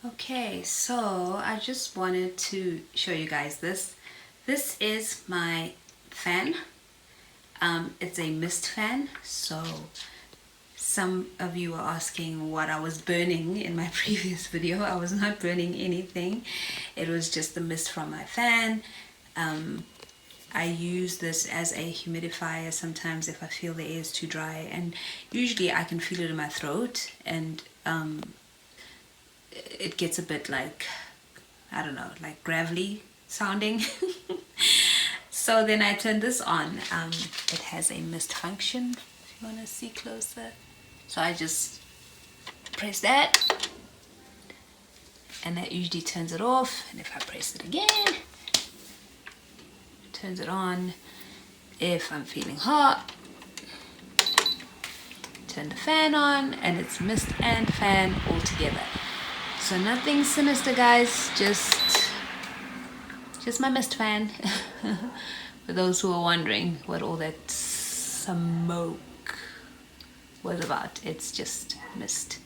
Okay, so I just wanted to show you guys this. This is my fan. It's a mist fan. So some of you are asking what I was burning in my previous video. I was not burning anything. It was just the mist from my fan. I use this as a humidifier sometimes if I feel the air is too dry, and usually I can feel it in my throat, and it gets a bit like, I don't know, like gravelly sounding. So then I turn this on. It has a mist function, if you want to see closer. So I just press that, and that usually turns it off. And if I press it again, it turns it on. If I'm feeling hot, turn the fan on, and it's mist and fan all together. So nothing sinister, guys, just my mist fan. For those who are wondering what all that smoke was about, it's just mist.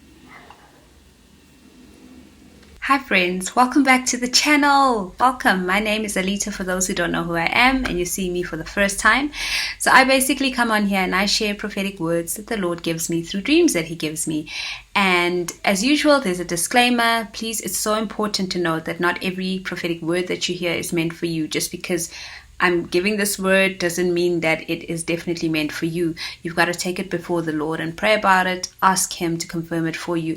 Hi friends, welcome back to the channel. Welcome. My name is Alita, for those who don't know who I am and you see me for the first time. So I basically come on here and I share prophetic words that the Lord gives me through dreams that He gives me. And as usual, there's a disclaimer. Please, it's so important to note that not every prophetic word that you hear is meant for you. Just because I'm giving this word doesn't mean that it is definitely meant for you. You've got to take it before the Lord and pray about it. Ask Him to confirm it for you.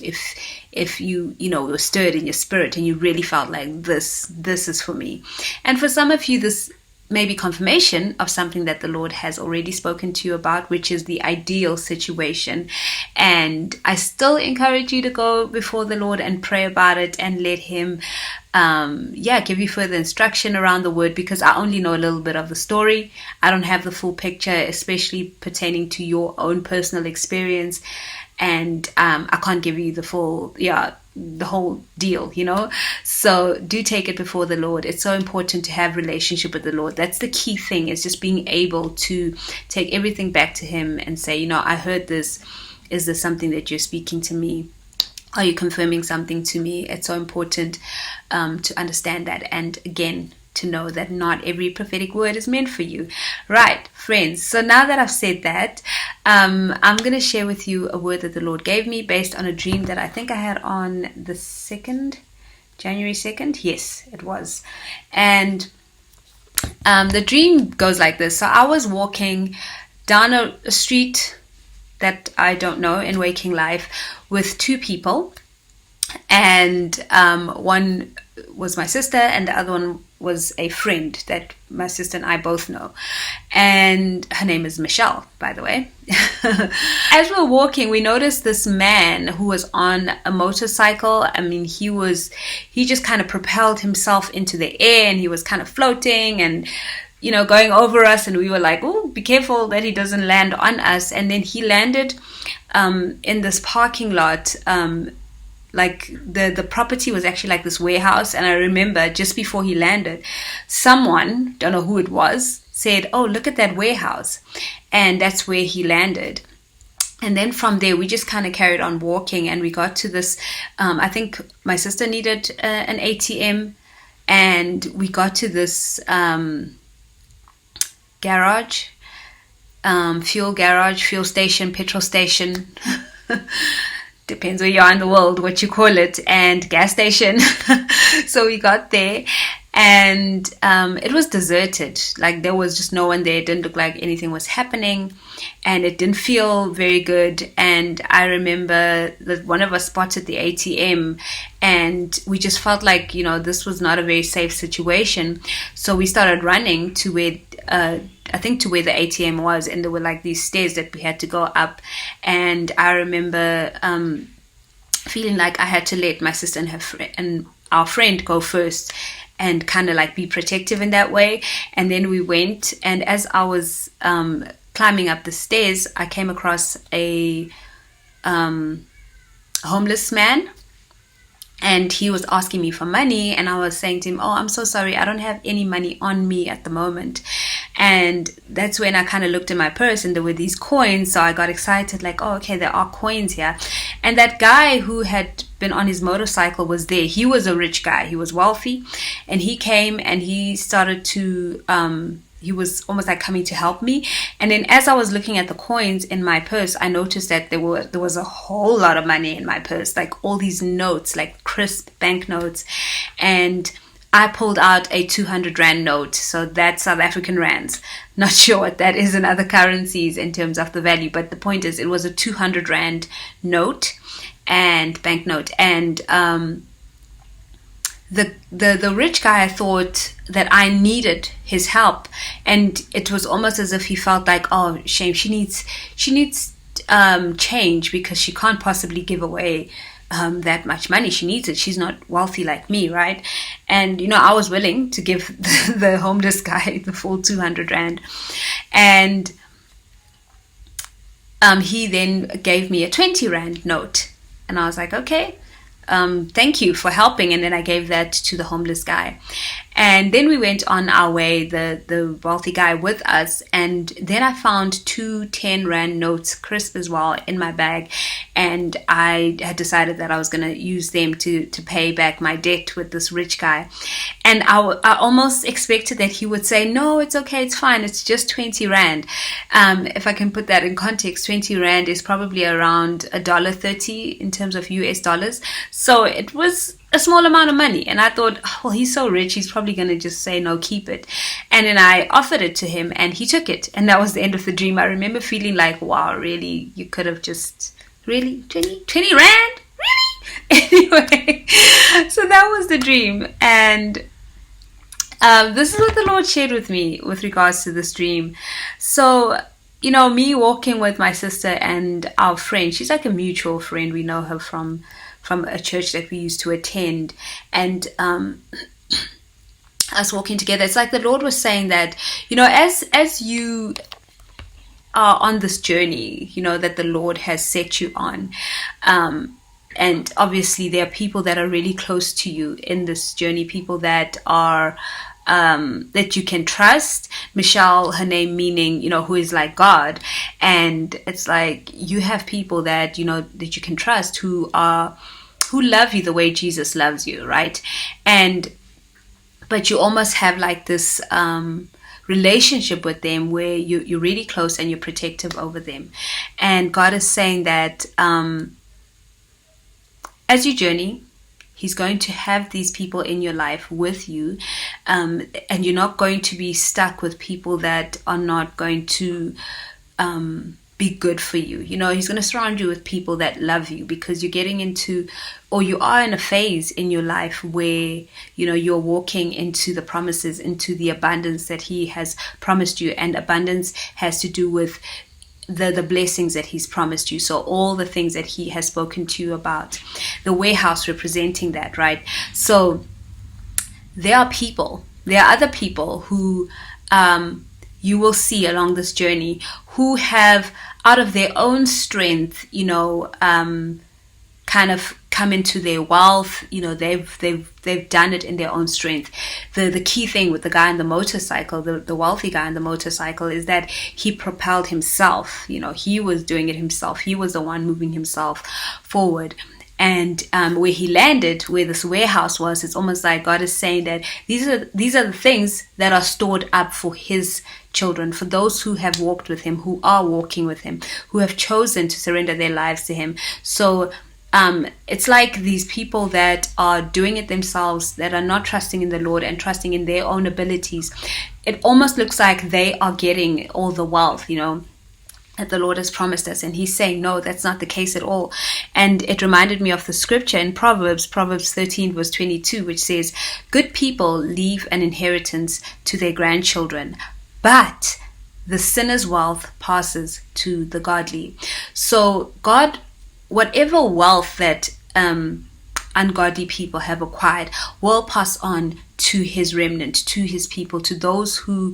If you were stirred in your spirit and you really felt like this is for me. And for some of you, this may be confirmation of something that the Lord has already spoken to you about, which is the ideal situation. And I still encourage you to go before the Lord and pray about it and let Him give you further instruction around the word, because I only know a little bit of the story. I don't have the full picture, especially pertaining to your own personal experience, and I can't give you the whole deal, so do take it before the Lord. It's so important to have relationship with the Lord. That's the key thing, is just being able to take everything back to Him and say, I heard this. Is this something that you're speaking to me? Are you confirming something to me? It's so important to understand that, and again, to know that not every prophetic word is meant for you. Right, friends, so now that I've said that, I'm going to share with you a word that the Lord gave me based on a dream that I think I had on the January 2nd. Yes, it was. And the dream goes like this. So I was walking down a street that I don't know in waking life with two people, and one was my sister and the other one was a friend that my sister and I both know, and her name is Michelle, by the way. As we were walking, we noticed this man who was on a motorcycle. I mean, he just kind of propelled himself into the air, and he was kind of floating and going over us, and we were like, oh, be careful that he doesn't land on us. And then he landed in this parking lot. Like the property was actually like this warehouse, and I remember just before he landed, someone, don't know who it was, said, oh, look at that warehouse, and that's where he landed. And then from there we just kind of carried on walking, and we got to this I think my sister needed an ATM, and we got to this garage, fuel station, petrol station. Depends where you are in the world, what you call it, and gas station. So we got there, and it was deserted. Like, there was just no one there. It didn't look like anything was happening, and it didn't feel very good. And I remember that one of us spotted the ATM, and we just felt like, this was not a very safe situation. So we started running to where to where the ATM was, and there were like these stairs that we had to go up. And I remember feeling like I had to let my sister and our friend go first, and kind of like be protective in that way. And then we went, and as I was climbing up the stairs, I came across a homeless man. And he was asking me for money, and I was saying to him, oh, I'm so sorry, I don't have any money on me at the moment. And that's when I kind of looked in my purse, and there were these coins. So I got excited, like, oh, okay, there are coins here. And that guy who had been on his motorcycle was there. He was a rich guy. He was wealthy, and he came and he started to he was almost like coming to help me. And then as I was looking at the coins in my purse, I noticed that there was a whole lot of money in my purse, like all these notes, like crisp banknotes. And I pulled out a 200 Rand note. So that's South African rands. Not sure what that is in other currencies in terms of the value. But the point is, it was a 200 Rand note and banknote. And the rich guy thought that I needed his help, and it was almost as if he felt like, oh, shame, she needs change, because she can't possibly give away that much money. She needs it. She's not wealthy like me, right? And I was willing to give the homeless guy the full 200 Rand, and he then gave me a 20 Rand note, and I was like, okay, thank you for helping. And then I gave that to the homeless guy, and then we went on our way, the wealthy guy with us. And then I found 2 10 Rand notes, crisp as well, in my bag, and I had decided that I was going to use them to pay back my debt with this rich guy. And I almost expected that he would say, no, it's okay, it's fine, it's just 20 Rand. If I can put that in context, 20 Rand is probably around $1.30 in terms of US dollars. So it was a small amount of money, and I thought, oh, well, he's so rich, he's probably going to just say, no, keep it. And then I offered it to him, and he took it, and that was the end of the dream. I remember feeling like, wow, really, you could have just, really, 20 Rand? Really? Anyway, so that was the dream. And this is what the Lord shared with me with regards to this dream. So, me walking with my sister and our friend, she's like a mutual friend. We know her from a church that we used to attend, and us walking together, it's like the Lord was saying that, as you are on this journey, that the Lord has set you on, and obviously there are people that are really close to you in this journey, people that are that you can trust. Michelle, her name meaning, who is like God. And it's like you have people that, that you can trust, who love you the way Jesus loves you, right? But you almost have like this relationship with them where you're really close and you're protective over them. And God is saying that as you journey, He's going to have these people in your life with you, and you're not going to be stuck with people that are not going to be good for you. He's going to surround you with people that love you, because you're getting into, or you are in a phase in your life where, you're walking into the promises, into the abundance that He has promised you. And abundance has to do with the blessings that He's promised you. So all the things that He has spoken to you about, the warehouse representing that, right? So there are other people who you will see along this journey who have, out of their own strength, kind of come into their wealth. They've done it in their own strength. The key thing with the guy on the motorcycle, the wealthy guy on the motorcycle, is that he propelled himself. He was doing it himself. He was the one moving himself forward. And where he landed, where this warehouse was, it's almost like God is saying that these are the things that are stored up for His children, for those who have walked with Him, who are walking with Him, who have chosen to surrender their lives to Him. So it's like these people that are doing it themselves, that are not trusting in the Lord and trusting in their own abilities. It almost looks like they are getting all the wealth, that the Lord has promised us. And He's saying, no, that's not the case at all. And it reminded me of the scripture in Proverbs 13 verse 22, which says, good people leave an inheritance to their grandchildren, but the sinner's wealth passes to the godly. So God, whatever wealth that ungodly people have acquired, will pass on to His remnant, to His people, to those who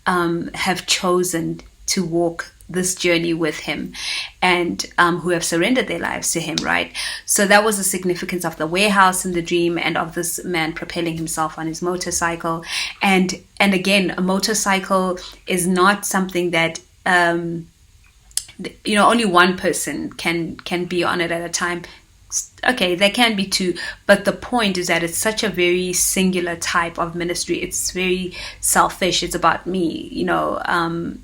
have chosen to walk this journey with Him, and who have surrendered their lives to Him, right? So that was the significance of the warehouse in the dream, and of this man propelling himself on his motorcycle. And again, a motorcycle is not something that only one person can be on it at a time. okay, there can be two, but the point is that it's such a very singular type of ministry. It's very selfish. It's about me.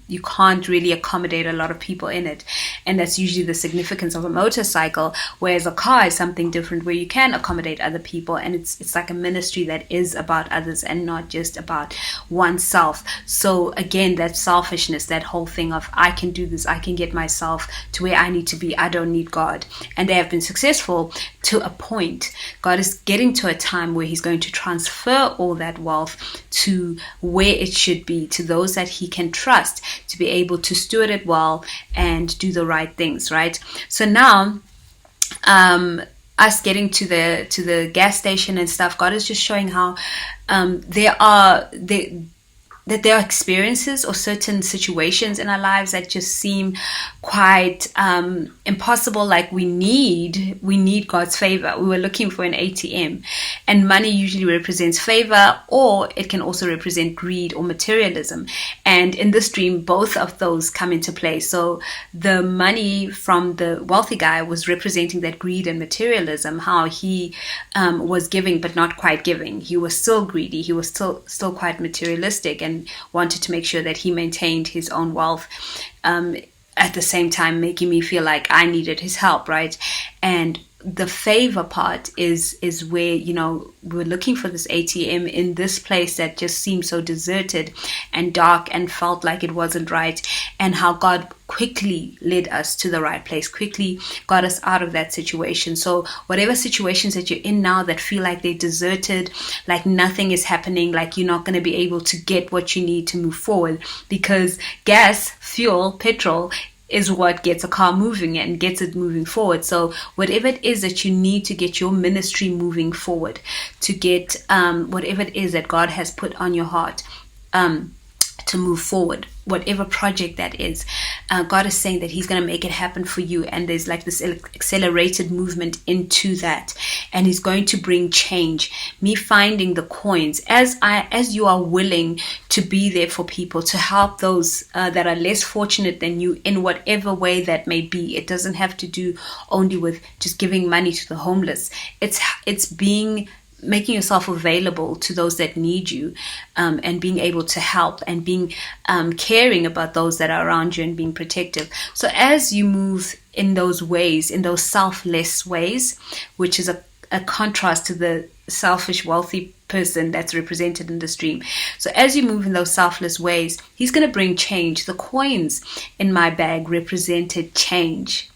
You can't really accommodate a lot of people in it, and that's usually the significance of a motorcycle. Whereas a car is something different, where you can accommodate other people, and it's like a ministry that is about others and not just about oneself. So again, that selfishness, that whole thing of I can do this, I can get myself to where I need to be. I don't need God, and they have been successful to a point. God is getting to a time where he's going to transfer all that wealth to where it should be, to those that he can trust to be able to steward it well and do the right things, right? So now, us getting to the gas station and stuff, God is just showing how that there are experiences or certain situations in our lives that just seem quite impossible. Like we need God's favor. We were looking for an ATM, and money usually represents favor, or it can also represent greed or materialism. And in this dream, both of those come into play. So the money from the wealthy guy was representing that greed and materialism, how he was giving but not quite giving. He was still greedy. He was still quite materialistic and wanted to make sure that he maintained his own wealth, at the same time making me feel like I needed his help, right? And the favor part is where, we're looking for this ATM in this place that just seemed so deserted and dark and felt like it wasn't right, and how God quickly led us to the right place, quickly got us out of that situation. So whatever situations that you're in now that feel like they're deserted, like nothing is happening, like you're not going to be able to get what you need to move forward, because gas, fuel, petrol is what gets a car moving and gets it moving forward. So whatever it is that you need to get your ministry moving forward, to get whatever it is that God has put on your heart to move forward, whatever project that is, God is saying that he's going to make it happen for you. And there's like this accelerated movement into that, and he's going to bring change. Me finding the coins as you are willing to be there for people, to help those that are less fortunate than you in whatever way that may be. It doesn't have to do only with just giving money to the homeless. It's making yourself available to those that need you, and being able to help, and being caring about those that are around you, and being protective. So as you move in those ways, in those selfless ways, which is a contrast to the selfish wealthy person that's represented in this dream. So as you move in those selfless ways, he's going to bring change. The coins in my bag represented change.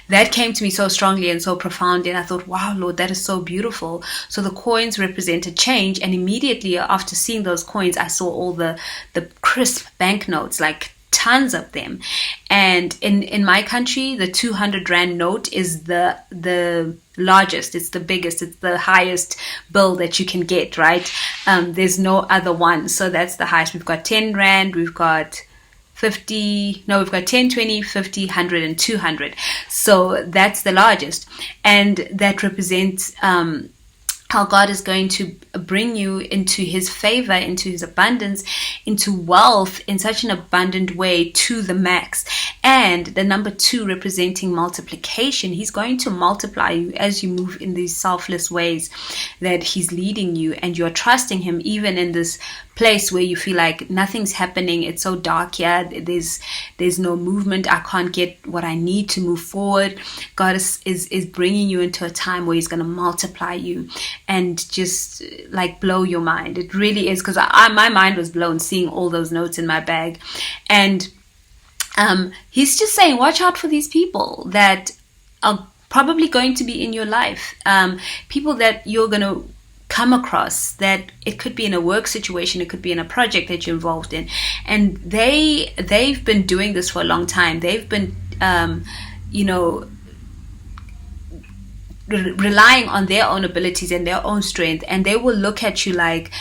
That came to me so strongly and so profoundly, and I thought, wow, Lord, that is so beautiful. So the coins represented change, and immediately after seeing those coins, I saw all the crisp banknotes, like tons of them. And in my country, the 200 Rand note is the largest, it's the biggest, it's the highest bill that you can get, right? There's no other one, so that's the highest. We've got 10 Rand, we've got 50, no, we've got 10, 20, 50, 100, and 200. So that's the largest. And that represents how God is going to bring you into his favor, into his abundance, into wealth in such an abundant way to the max. And the number 2 representing multiplication. He's going to multiply you as you move in these selfless ways that he's leading you, and you're trusting him even in this place where you feel like nothing's happening. It's so dark here. There's no movement. I can't get what I need to move forward. God is bringing you into a time where he's going to multiply you and just like blow your mind. It really is, because my mind was blown seeing all those notes in my bag. And he's just saying, watch out for these people that are probably going to be in your life. People that you're going to come across, that it could be in a work situation, it could be in a project that you're involved in, and they've been doing this for a long time. They've been relying on their own abilities and their own strength, and they will look at you like,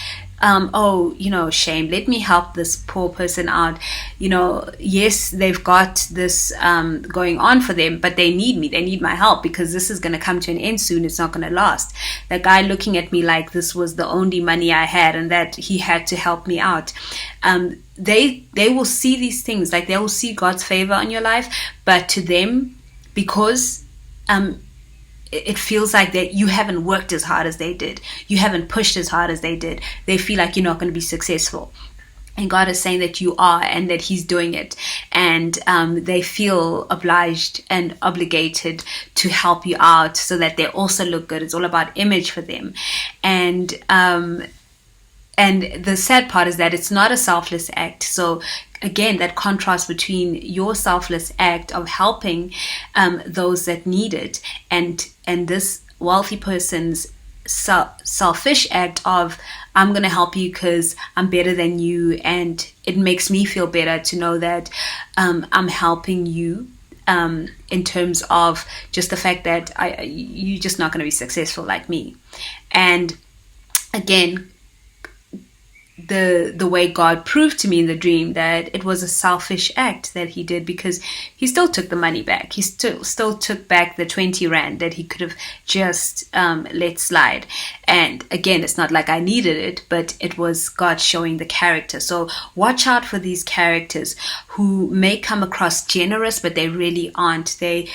shame, let me help this poor person out. Yes, they've got this going on for them, but they need me. They need my help, because this is going to come to an end soon. It's not going to last. The guy looking at me like this was the only money I had, and that he had to help me out. They will see these things, like they will see God's favor on your life, but to them, because it feels like that you haven't worked as hard as they did. You haven't pushed as hard as they did. They feel like you're not going to be successful. And God is saying that you are, and that He's doing it. And they feel obliged and obligated to help you out so that they also look good. It's all about image for them. And the sad part is that it's not a selfless act. So again, that contrast between your selfless act of helping those that need it, and this wealthy person's selfish act of, I'm going to help you because I'm better than you, and it makes me feel better to know that I'm helping you, in terms of just the fact that you're just not going to be successful like me. And again, the way God proved to me in the dream that it was a selfish act that He did, because He still took the money back. He still took back the 20 rand that He could have just let slide. And again, it's not like I needed it, but it was God showing the character. So watch out for these characters who may come across generous, but they really aren't. They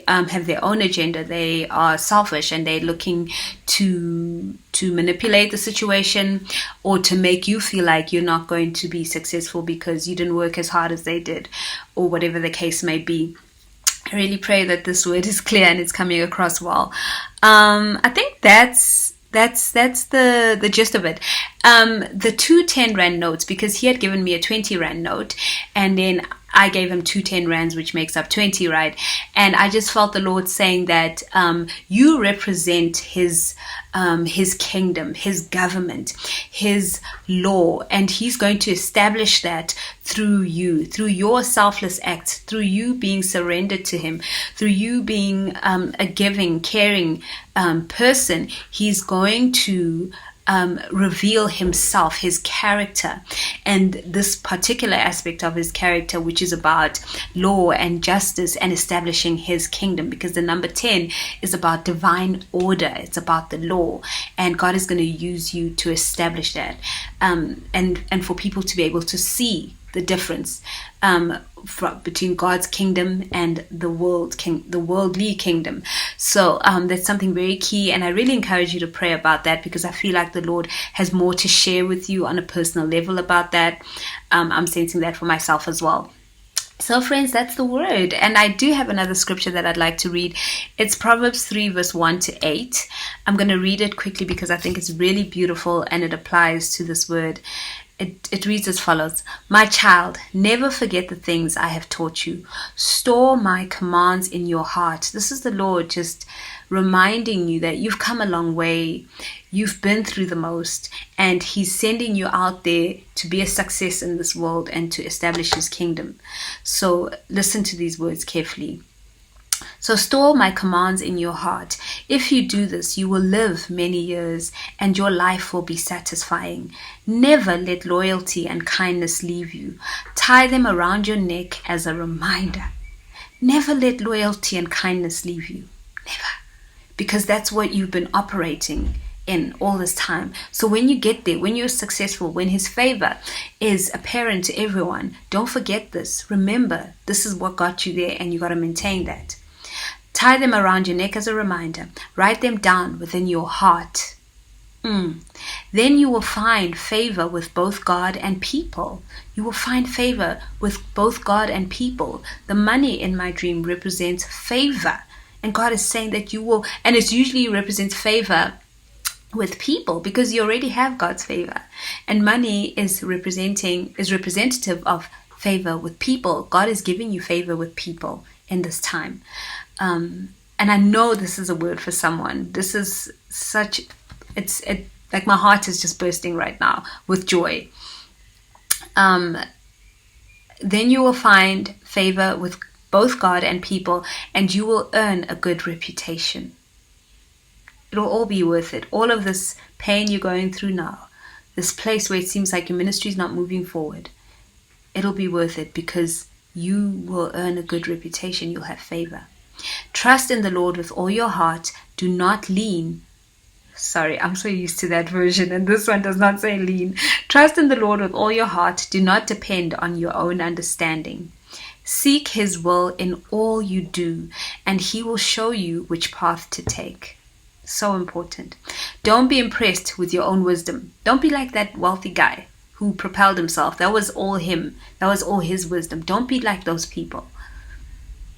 have their own agenda. They are selfish, and they're looking to manipulate the situation, or to make you feel like you're not going to be successful because you didn't work as hard as they did, or whatever the case may be. I really pray that this word is clear and it's coming across well. I think that's the gist of it. The 2 10 rand notes, because he had given me a 20 rand note, and then I gave him 2 10 rands, which makes up 20, right? And I just felt the Lord saying that you represent His kingdom, His government, His law, and He's going to establish that through you, through your selfless acts, through you being surrendered to Him, through you being a giving, caring person. He's going to reveal Himself, His character, and this particular aspect of His character, which is about law and justice and establishing His kingdom, because the number 10 is about divine order. It's about the law, and God is going to use you to establish that, and for people to be able to see the difference between God's kingdom and the worldly kingdom. So that's something very key, and I really encourage you to pray about that, because I feel like the Lord has more to share with you on a personal level about that. I'm sensing that for myself as well. So friends, that's the word. And I do have another scripture that I'd like to read. It's Proverbs 3 verse 1 to 8. I'm going to read it quickly because I think it's really beautiful and it applies to this word. It reads as follows: My child, never forget the things I have taught you. Store my commands in your heart. This is the Lord just reminding you that you've come a long way. You've been through the most, and He's sending you out there to be a success in this world and to establish His kingdom. So listen to these words carefully. So store my commands in your heart. If you do this, you will live many years and your life will be satisfying. Never let loyalty and kindness leave you. Tie them around your neck as a reminder. Never let loyalty and kindness leave you. Never. Because that's what you've been operating in all this time. So when you get there, when you're successful, when His favor is apparent to everyone, don't forget this. Remember, this is what got you there, and you got to maintain that. Tie them around your neck as a reminder. Write them down within your heart. Then you will find favor with both God and people. You will find favor with both God and people. The money in my dream represents favor. And God is saying that you will, and it usually represents favor with people because you already have God's favor. And money is representative of favor with people. God is giving you favor with people in this time. And I know this is a word for someone. This is such, like my heart is just bursting right now with joy. Then you will find favor with both God and people, and you will earn a good reputation. It'll all be worth it. All of this pain you're going through now, this place where it seems like your ministry is not moving forward, it'll be worth it because you will earn a good reputation. You'll have favor. Trust in the Lord with all your heart. Do not lean. Sorry, I'm so used to that version, and this one does not say lean. Trust in the Lord with all your heart. Do not depend on your own understanding. Seek His will in all you do, and He will show you which path to take. So important. Don't be impressed with your own wisdom. Don't be like that wealthy guy who propelled himself. That was all him. That was all his wisdom. Don't be like those people.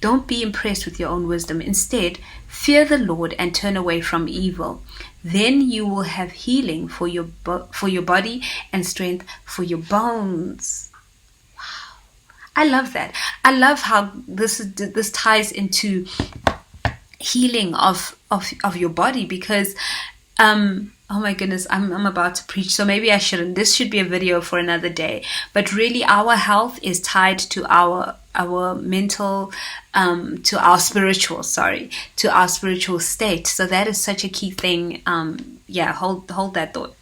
Don't be impressed with your own wisdom. Instead, fear the Lord and turn away from evil. Then you will have healing for your body and strength for your bones. Wow. I love that. I love how this ties into healing of your body, because oh my goodness, I'm about to preach, so maybe I shouldn't. This should be a video for another day. But really, our health is tied to our mental, to our spiritual state. So that is such a key thing. Hold that thought.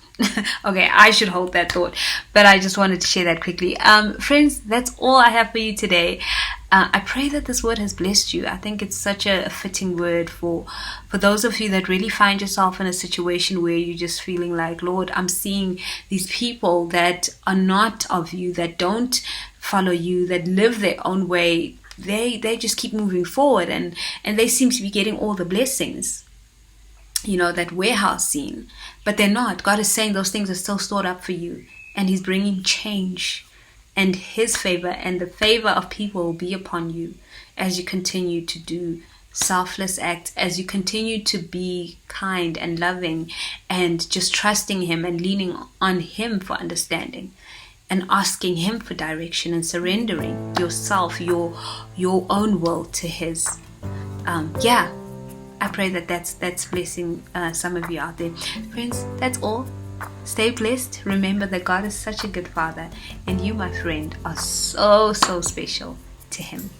Okay, I should hold that thought, but I just wanted to share that quickly. Friends, that's all I have for you today. I pray that this word has blessed you. I think it's such a fitting word for those of you that really find yourself in a situation where you're just feeling like, Lord, I'm seeing these people that are not of you, that don't follow you, that live their own way. They just keep moving forward, and they seem to be getting all the blessings, that warehouse scene, but they're not. God is saying those things are still stored up for you, and He's bringing change, and His favor and the favor of people will be upon you as you continue to do selfless acts, as you continue to be kind and loving and just trusting Him and leaning on Him for understanding and asking Him for direction and surrendering yourself, your own will to His. I pray that that's blessing some of you out there. Friends, that's all. Stay blessed. Remember that God is such a good Father, and you, my friend, are so special to Him.